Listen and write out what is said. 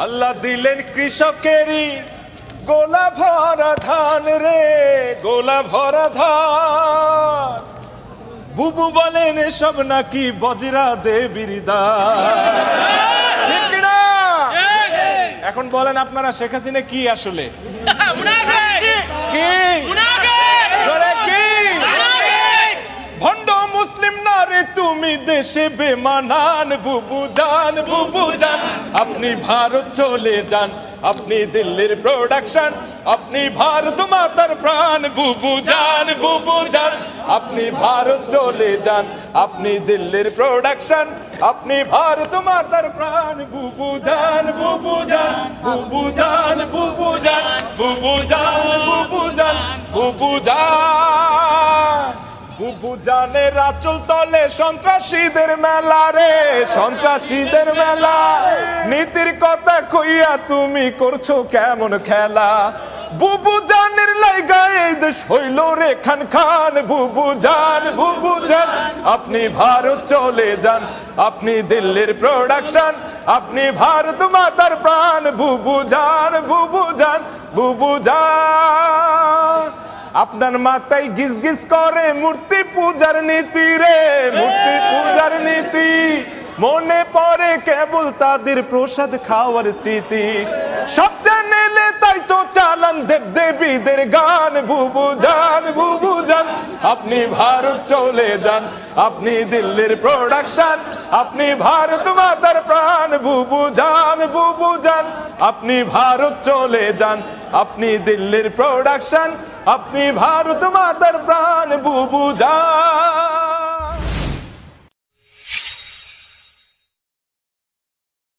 আল্লাহ দিলেন কৃষকেরই গোলা ভরা ধান রে, গোলা ভরা ধান। বুবু বলেন এসব নাকি বজরা দেবীর দান। ঠিক না? এখন বলেন আপনারা শেখ হাসিনা কি আসলে? কি জোরে কি? ভণ্ড মুসলিম না রে তুমি দেশে বেমানান। বুবু জান, বুবু জান, আপনি ভারত চলে যান, আপনি দিল্লির প্রোডাকশন, আপনি ভারত মাতার প্রাণ। বুবু জান, বুবু জান, আপনি ভারত চলে যান, আপনি দিল্লির প্রোডাকশন, আপনি ভারত মাতার প্রাণ। বুবু জান, বুবু জান, বুবু জান, বুবু জান, বুবু জান, বুবু জান, বুবু জান। বুবু জানের আঁচল তলে সন্ত্রাসীদের মেলা রে, সন্ত্রাসীদের মেলা। নীতির কথা কইয়া তুমি করছো কেমন খেলা? বুবু জানের লাইগা এই দেশ হইল রে খান খান। বুবু জান, বুবু জান, আপনি ভারত চলে যান, আপনি দিল্লির প্রোডাকশন, আপনি ভারত মাতার প্রাণ। বুবু জান, বুবু জান, বুবু জান। আপনার মাথায় গিজ গিজ করে মূর্তি পূজার নীতি রে, মূর্তি পূজার নীতি। মনে পড়ে কেবল তাদের প্রসাদ খাওয়ার স্মৃতি। সব চ্যানেলে তাই তো চালান দেব দেবীদের গান। বুবু জান, বুবু জান, আপনি ভারত চলে যান, আপনি দিল্লির প্রোডাকশন, আপনি ভারত মাতার প্রাণ। বুবু জান, বুবু জান, আপনি ভারত চলে যান, আপনি দিল্লির প্রোডাকশন, আপনি ভারত মাতার প্রাণ। বুবু জান।